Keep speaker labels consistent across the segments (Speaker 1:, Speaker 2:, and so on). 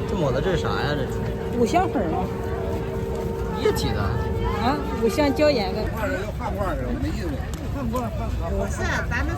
Speaker 1: 这抹的这是啥呀？这是
Speaker 2: 五香粉吗？
Speaker 1: 液体的。
Speaker 2: 啊，五香椒盐的。
Speaker 3: 换个要换罐的，没意思。
Speaker 2: 不
Speaker 4: 是咱们。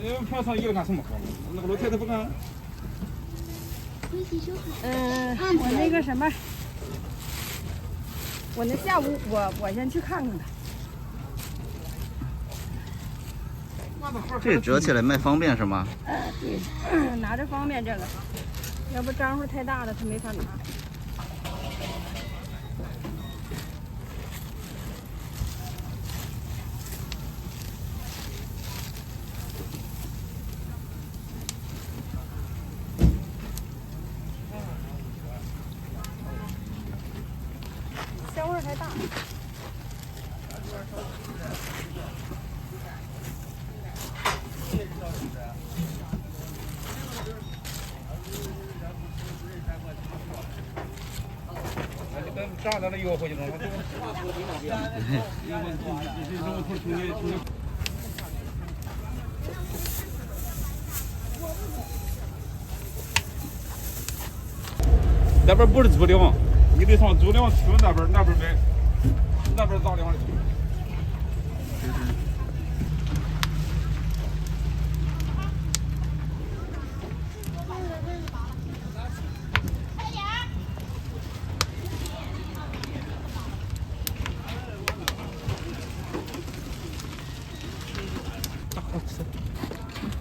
Speaker 3: 平常有干什么活？那个老太太不干。
Speaker 2: 我那个什么，我那下午我先去看看他。
Speaker 1: 这折起来卖方便是吗？
Speaker 2: 对，拿着方便这个，要不张数太大了，他没法拿。香味太大。
Speaker 3: 炸了以后回去弄，那边不是租粮，你得上租粮区那边买，那边杂粮的。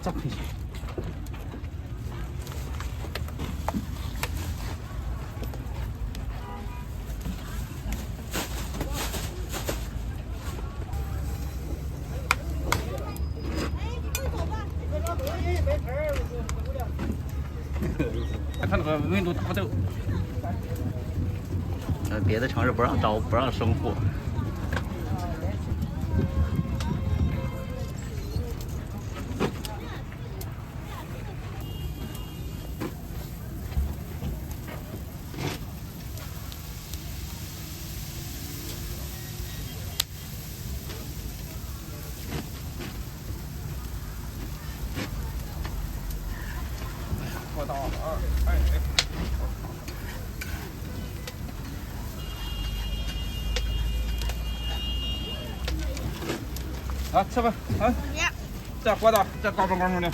Speaker 3: 咋回事？看那个温度大不走。
Speaker 1: 别的城市不让招，不让生火。
Speaker 3: 我到了，啊，吃吧，啊，这火的，这高中的。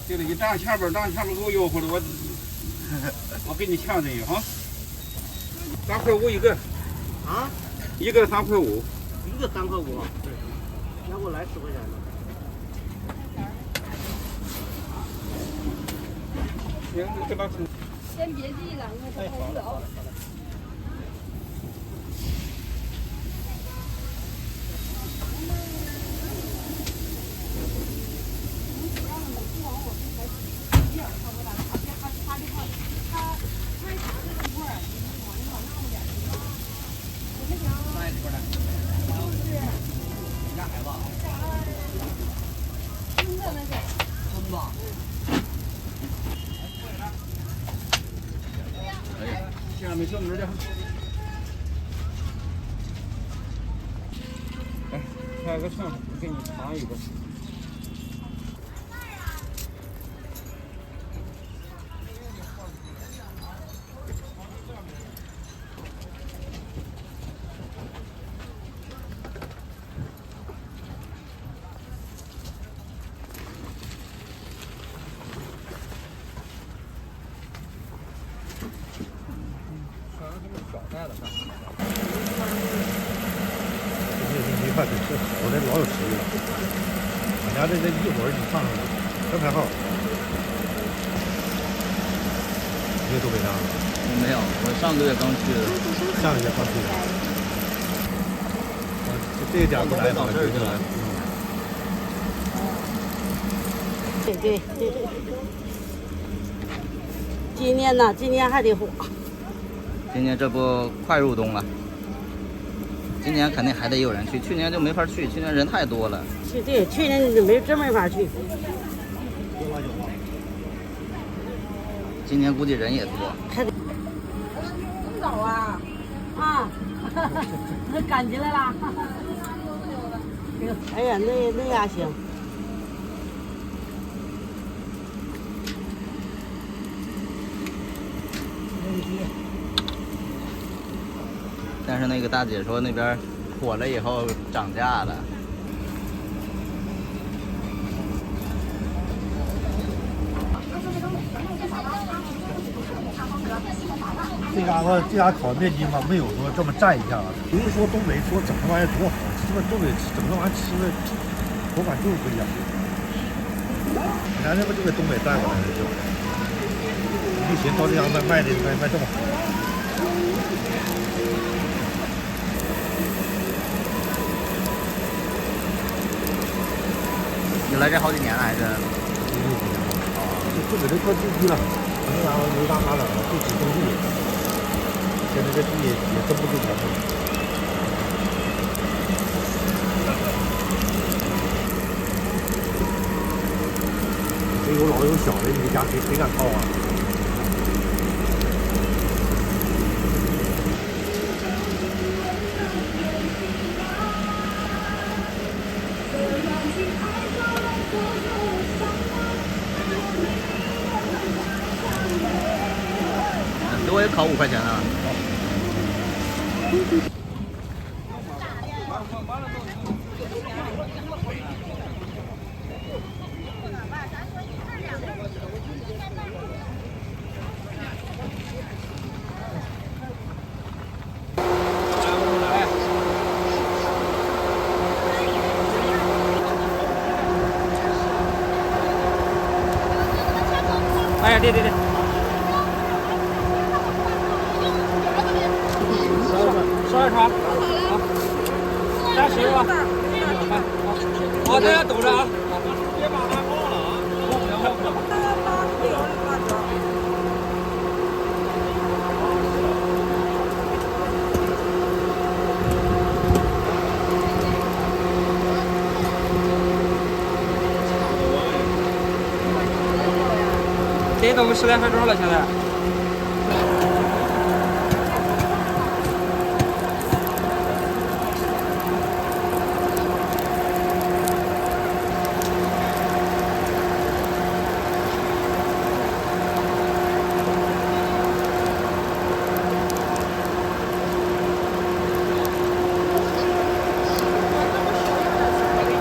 Speaker 3: 就是一涨前边给我要回来，我给你抢进去哈，3.5一个。
Speaker 1: 啊？
Speaker 3: 一个3.5。
Speaker 1: 一个3.5。对。要不来10块钱的。
Speaker 3: 行，跟他吃。
Speaker 2: 先别记了，因为他太无聊了。
Speaker 3: 下面小女的，来，开个秤，给你尝一个。
Speaker 5: 你看这我这老有实力了，俺家这一会儿你上车牌号，你也东北的？
Speaker 1: 没有，我上个月刚去的。
Speaker 5: 上个月刚去的。这个点不来，
Speaker 1: 到这儿就来。
Speaker 2: 对。
Speaker 1: 今年呢，今年还得火。
Speaker 6: 今年这不快入冬了，今年肯定还得有人去，去年就没法去，去年人太多了。
Speaker 1: 对，去年就真没法去。
Speaker 6: 今年估计人也多。
Speaker 1: 还得。
Speaker 2: 真早啊！
Speaker 1: 啊，
Speaker 2: 赶进来了。
Speaker 1: 哎呀，那也行。
Speaker 6: 但是那个大姐说那边火了以后涨价了。
Speaker 5: 这家烤面筋嘛，没有说这么蘸一下，不是说东北说整这玩意儿多好，是不是东北整这玩意儿吃的口感就是不一样。咱这不就给东北带过来的就，没寻到这家卖这么好。
Speaker 6: 你来这好几年了还是？
Speaker 5: 就给这块地基了，那家伙牛大马冷的，就几分地，现在这地也真不值钱了。这有老有小的，你家谁敢掏啊？
Speaker 6: 给我也烤5块钱啊！
Speaker 1: 哎呀，对。12肠，好，加10个吧。好，大家等着啊。别把它忘了啊！忘不了。这都10来分钟了，现在。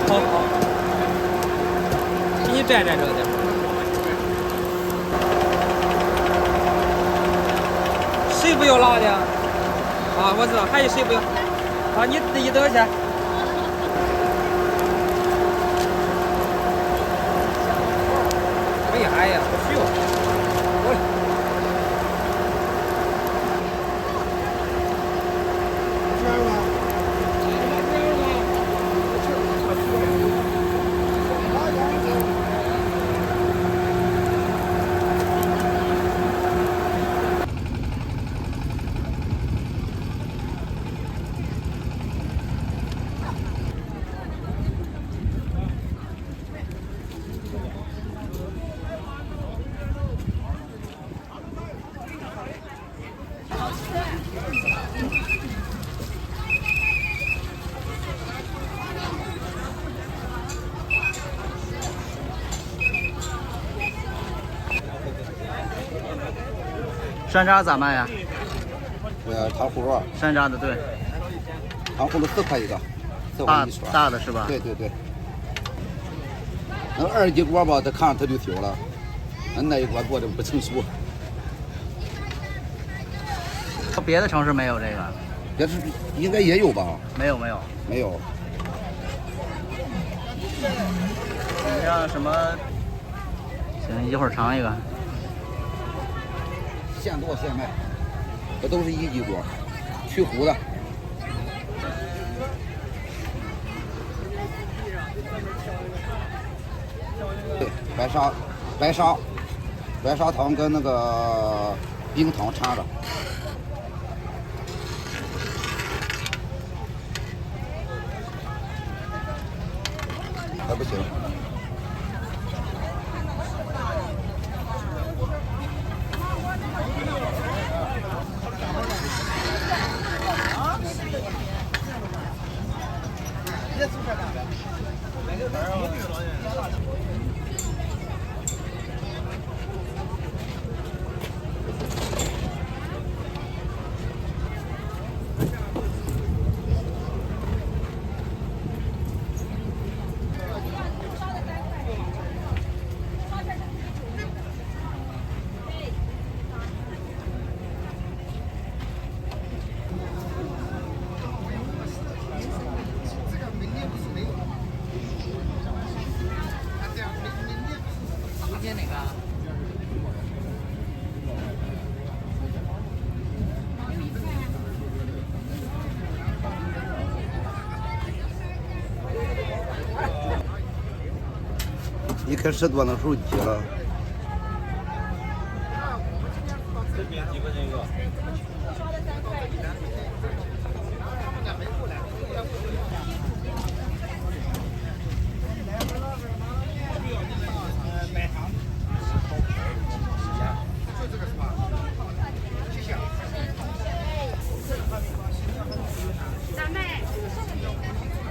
Speaker 1: 好，给你蘸这个的。谁不要辣的？啊，我知道，还有谁不要？啊，你多少钱？哎呀，不需要。过来。
Speaker 6: 山楂咋卖呀？
Speaker 7: 糖葫芦，
Speaker 6: 山楂的对，
Speaker 7: 糖葫芦4块一个，4块一串。
Speaker 6: 大的是吧？
Speaker 7: 对。那2级锅吧，它看着它就小了，那一锅做的不成熟。
Speaker 6: 别的城市没有这个？
Speaker 7: 别是应该也有吧？
Speaker 6: 没有。
Speaker 7: 没有。
Speaker 6: 你让什么？行，一会儿尝一个。
Speaker 7: 现做现卖，这都是1级锅，去糊的。对，白沙，白砂糖跟那个冰糖掺着。还不行。一开始多那时候急了。
Speaker 1: 这边几块钱一个？
Speaker 2: 大麦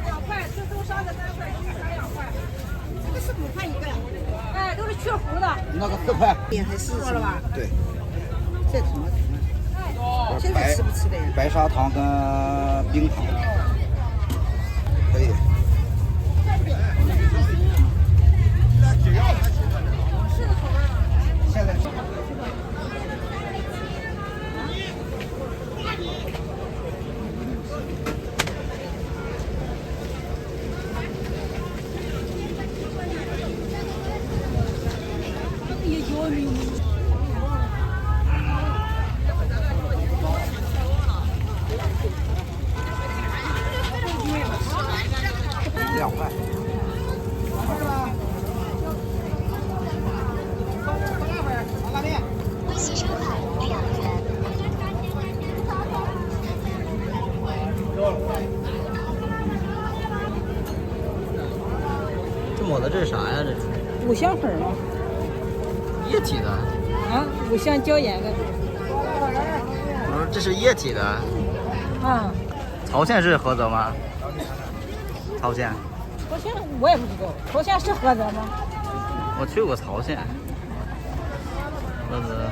Speaker 2: 2块，这都烧的3块，这才2块。这个是5块一个，哎，都是去核的。
Speaker 7: 那个4块。
Speaker 4: 还是
Speaker 2: 错了吧？
Speaker 7: 对。
Speaker 4: 这什么？现在吃不吃的呀？
Speaker 7: 白砂糖跟冰糖。可以。现在。2块。
Speaker 6: 这抹的这是啥呀？这是
Speaker 2: 五香粉吗？
Speaker 6: 液体的。
Speaker 2: 啊，五香椒盐的。
Speaker 6: 我说这是液体的。
Speaker 2: 啊，
Speaker 6: 曹县是菏泽吗？曹县。
Speaker 2: 曹县我也不知道，曹县是菏泽吗？
Speaker 6: 我去过曹县。菏泽。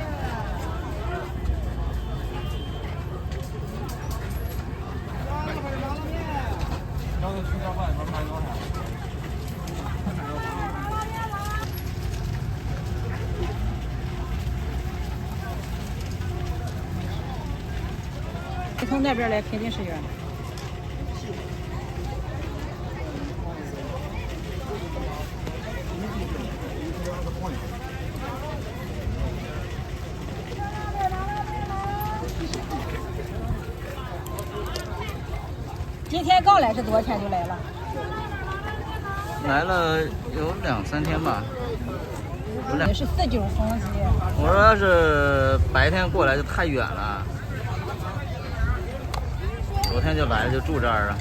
Speaker 1: 刚才去家饭里面买多少？
Speaker 2: 从那边来肯定是远的。今天刚来是多少天就来了？
Speaker 6: 来了有2-3天吧。
Speaker 2: 也是4九逢集。
Speaker 6: 我说要是白天过来就太远了。昨天就来了，就住这儿了。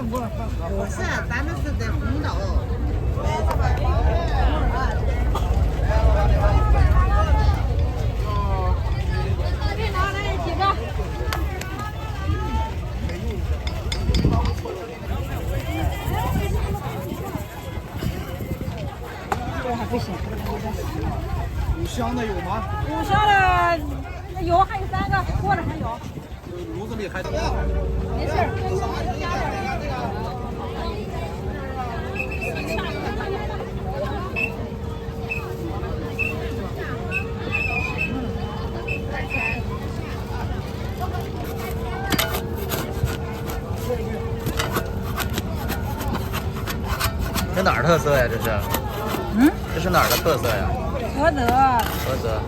Speaker 4: 不是，咱们是在红岛。
Speaker 2: 这拿来几个？这还不行，5
Speaker 3: 香的有吗
Speaker 2: 5香的有，还有3个，锅里还有。
Speaker 3: 炉子里还
Speaker 2: 没事。
Speaker 6: 这哪儿特色呀？这是？
Speaker 2: 嗯？
Speaker 6: 这是哪儿的特色呀？
Speaker 2: 菏泽。
Speaker 6: 菏泽。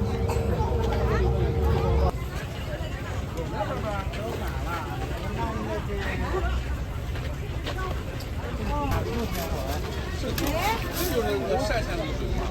Speaker 3: 就是晒晒那个水嘛。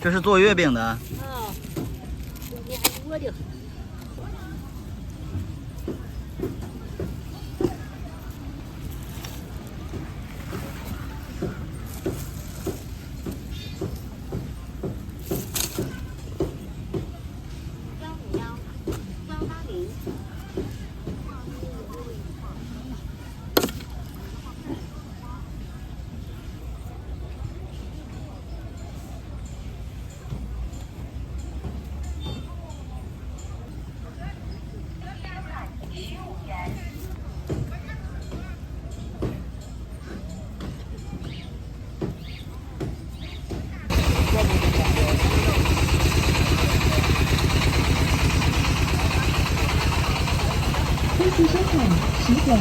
Speaker 6: 这是做月饼的。
Speaker 2: 啊，我的。
Speaker 8: 谢收看10点。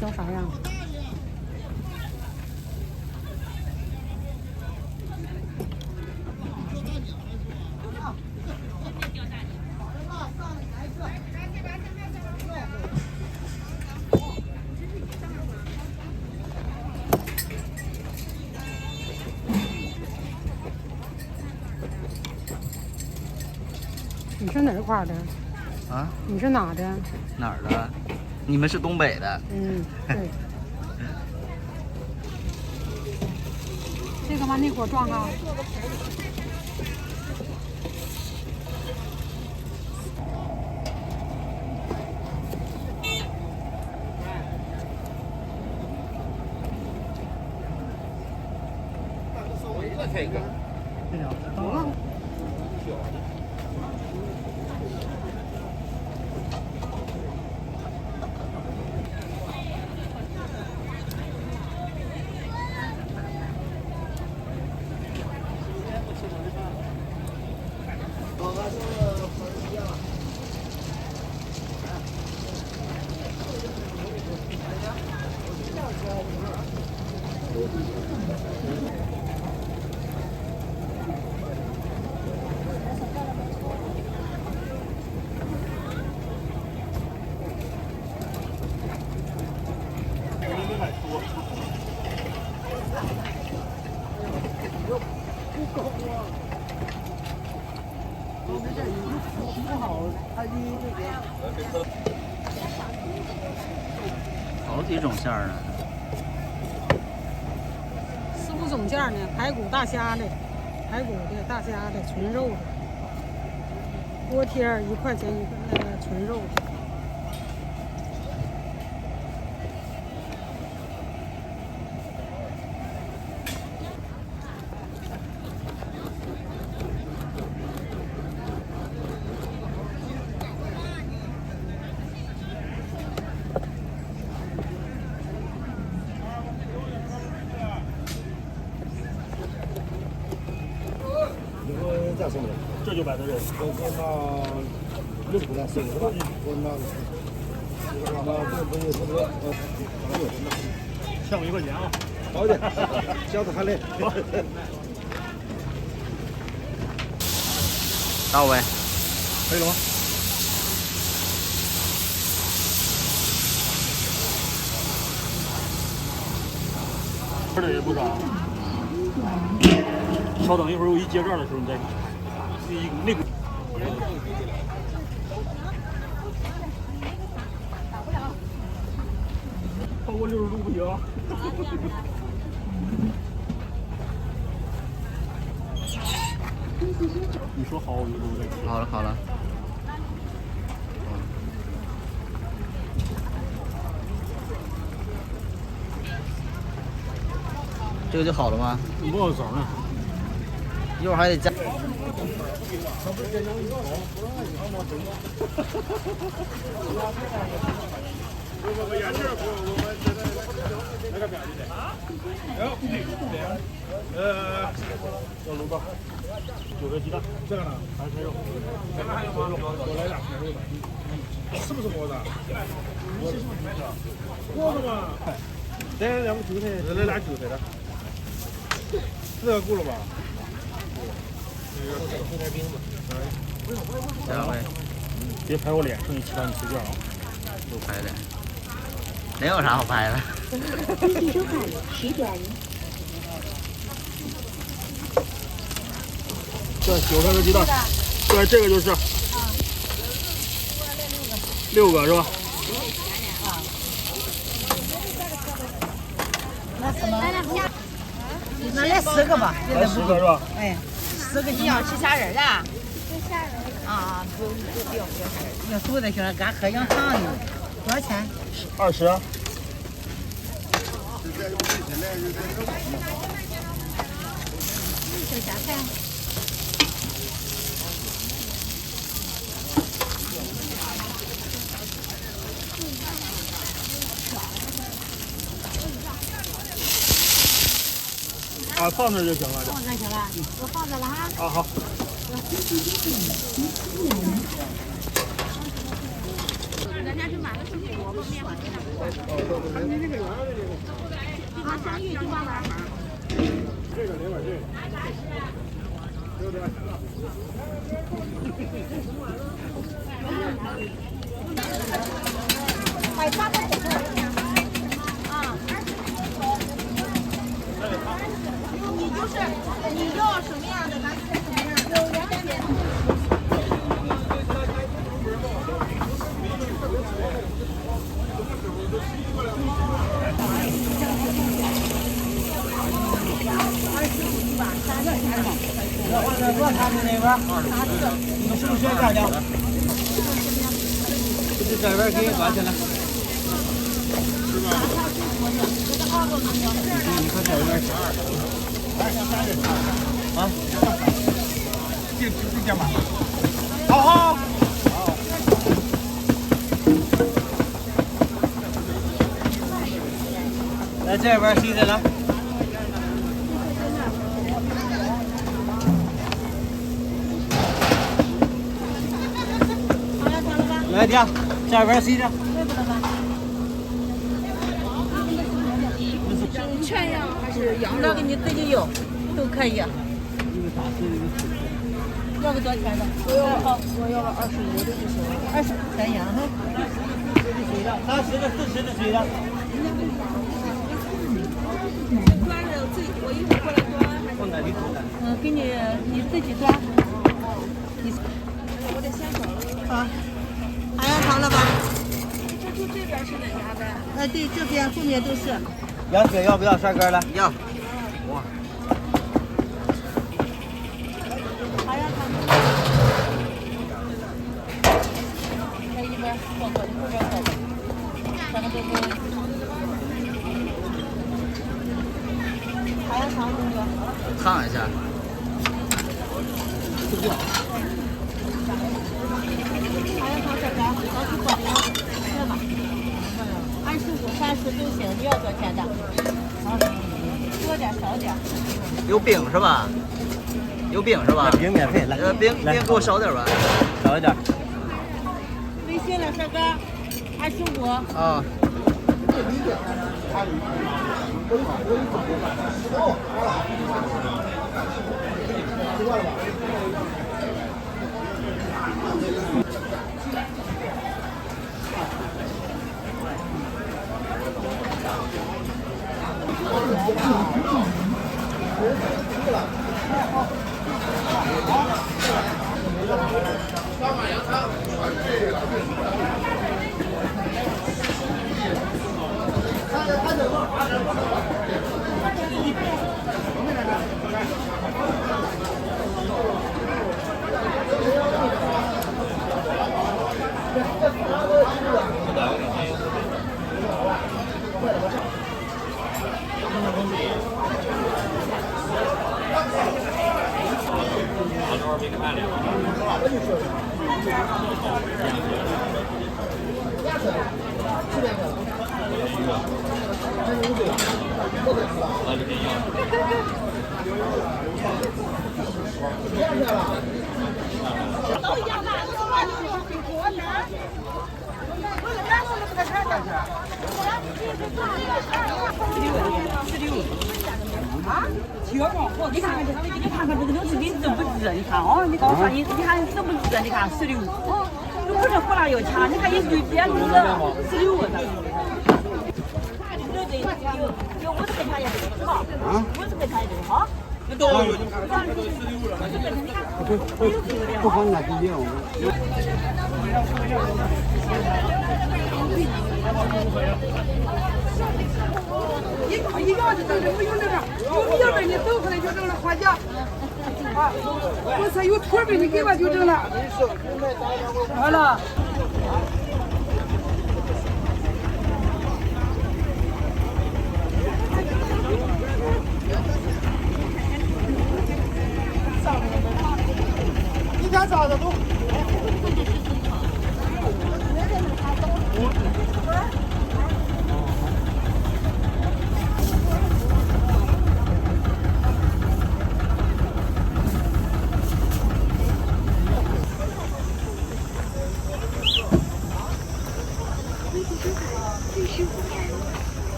Speaker 2: 叫啥样？你是哪块的？
Speaker 6: 啊？
Speaker 2: 你是哪的？
Speaker 6: 哪儿的？你们是东北的。
Speaker 2: 嗯，对。这个往那锅撞啊！
Speaker 3: 这个。
Speaker 6: 好几种馅儿呢。
Speaker 2: 4、5种馅儿呢，排骨、大虾的，排骨的、大虾的、纯肉的，锅贴儿1块钱一个，那个纯肉的。
Speaker 5: 这就摆在这，我给他6个来4个是吧？欠我1块钱啊！
Speaker 3: 好的，饺子还来。
Speaker 6: 到位，
Speaker 5: 可以了吗？吃的也不少。稍等一会儿，我一结账的时候你再那个。超过60度不行。你说好，我就录这个。
Speaker 6: 好了好了。这个就好了吗？
Speaker 5: 你不好找呢。
Speaker 6: 一会儿还得加。
Speaker 5: 小卤包，9个鸡蛋，这个呢？还是肉？还有吗？我来俩肉的，是不是锅的？锅的嘛。来2个韭菜，来俩韭菜的。这个够了吧？
Speaker 6: 加位，
Speaker 5: 别拍我脸，剩下其他你随便啊。
Speaker 6: 不拍脸，能有啥好拍的？
Speaker 8: 继续收看10点。
Speaker 5: 对，9个鸡蛋。对，这个就是6个是吧？
Speaker 2: 那什么？那来10个吧。
Speaker 5: 来10个是吧？
Speaker 2: 哎，10个。
Speaker 9: 你要吃虾仁的？
Speaker 2: 吃虾仁。
Speaker 9: 啊，不用虾仁。
Speaker 2: 要素的行了，俺喝羊汤呢。多少钱
Speaker 5: ？20。
Speaker 2: 这啥菜？
Speaker 5: 啊，放那就行了。
Speaker 2: 放这行了，我放这了哈。
Speaker 5: 啊好。
Speaker 9: 咱家就买了10锅面和鸡蛋。啊，香芋就8碗。
Speaker 5: 这个2碗这个。对不对？
Speaker 2: 买8个火锅。
Speaker 9: 你要什么样的，咱就什么样的。有2点。
Speaker 1: 多他们那边，你们是不是需要价钱？这边给你关起来。你看这边啊，这件吧。好。来这边谁的来？来点，这边谁的？
Speaker 9: 全羊还是羊肉？给你自己有，都可以。要个多少钱的？我要了25的就行了。20全羊哈。
Speaker 1: 30的、40的谁的？
Speaker 9: 端着自己，我一会儿过来端。
Speaker 1: 放哪里煮的？
Speaker 9: 给你自己端。我得先走了。
Speaker 2: 好，还要糖了吧？
Speaker 9: 这边是哪家的？
Speaker 2: 对，这边后面都是。
Speaker 1: 羊血要不要？涮干了？
Speaker 6: 要。
Speaker 1: 哇。
Speaker 9: 还要糖吗？在一边过过，后边过过。咱们这边。还要糖公哥？
Speaker 6: 烫一下。
Speaker 9: 还要糖小干，要去火的要这吧。25、30都行，你要多少钱的？多点少点。
Speaker 6: 有饼是吧？有饼是吧？
Speaker 1: 饼免费，来。
Speaker 6: 饼给我少点吧。
Speaker 1: 少一点。
Speaker 9: 微信斤了，帅哥，25。
Speaker 6: 啊。
Speaker 9: 都一样大，你看看这，你看看这个东西，你值不值？你看哦，你告诉你，你看值不值？你看16，都不是胡辣油钱，你看一堆点子16的。有50块钱一个是吧？50块钱一个哈。那多少？
Speaker 4: 不放那几样。
Speaker 10: 一样就整这，我有那个，有米味你走出来就整了花甲。啊，我说有土味你给我就整了。好了。
Speaker 5: 你家咋的都？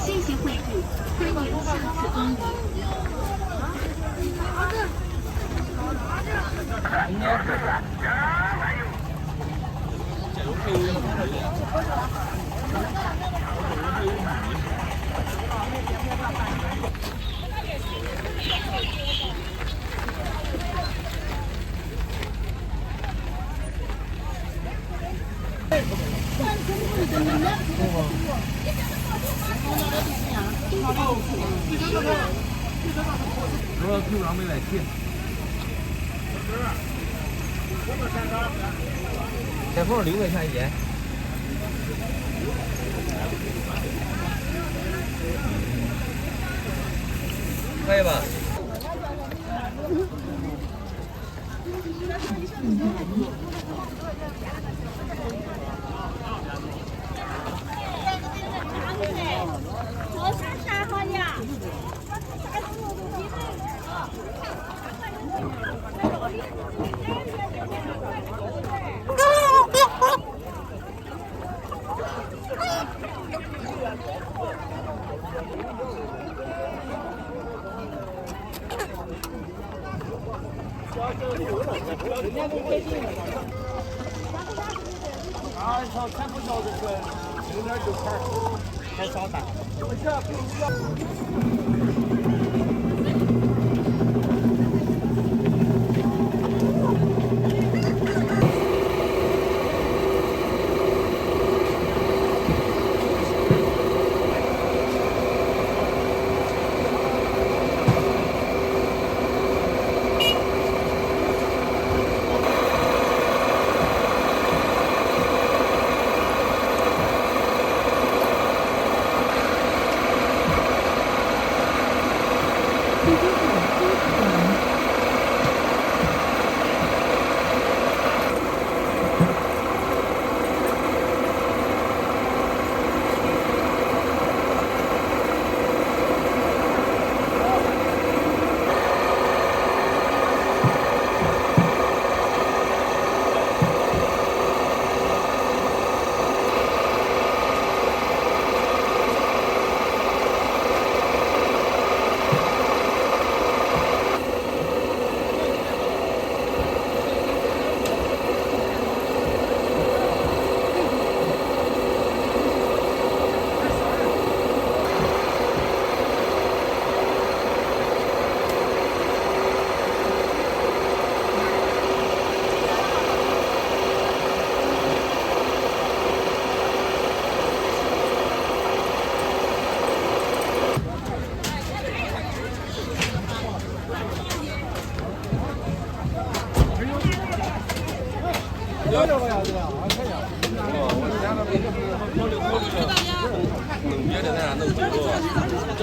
Speaker 8: 谢谢惠顾，欢迎下次光临。
Speaker 1: 我平常没来提。裁缝6块钱一斤。可以吧？
Speaker 9: 我3好呀。
Speaker 5: 啊，小看不着这个，有点就开烧单。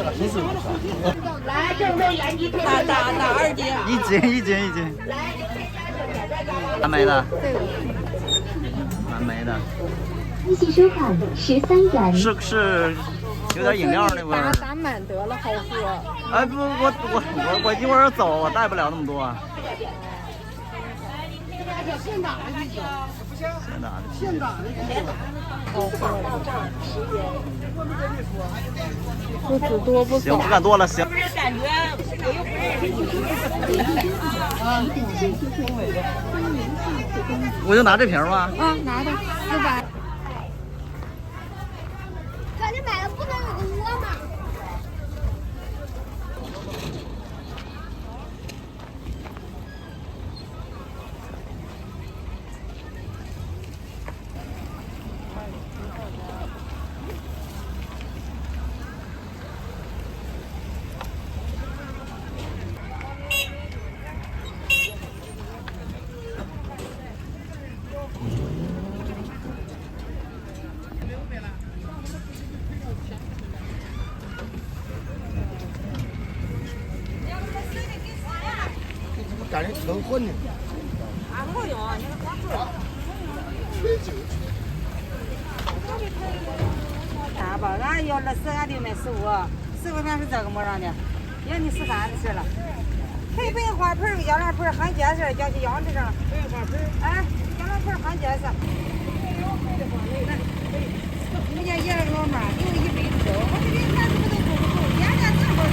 Speaker 5: 这个平时不少。
Speaker 9: 来，正妹原鸡腿，打2斤，
Speaker 6: 一斤，蓝莓的，蓝莓的，
Speaker 8: 微信收款13元。
Speaker 6: 是有点饮料那味儿。
Speaker 2: 打满得了，好喝。
Speaker 6: 哎不，我一会儿走，我带不了那么多。
Speaker 10: 现打的啤酒，
Speaker 6: 现打的啤酒，
Speaker 2: 好喝。不止多不
Speaker 6: 行，不敢多了，行。
Speaker 9: 不是感觉我又不认识你。
Speaker 6: 我就拿这瓶吗？
Speaker 2: 啊，拿着400。
Speaker 11: 可是买了不能有个窝吗？
Speaker 5: 感觉成混的。
Speaker 4: 大吧，俺要了俺就卖15，15块钱是这个模样的，要你13的是了。黑白花盆儿、羊两盆儿很结实，叫去羊这上。白花盆儿。哎，羊两盆儿很结实。你家爷老妈留1辈子都，我这人看怎么都够不够，年年这么多。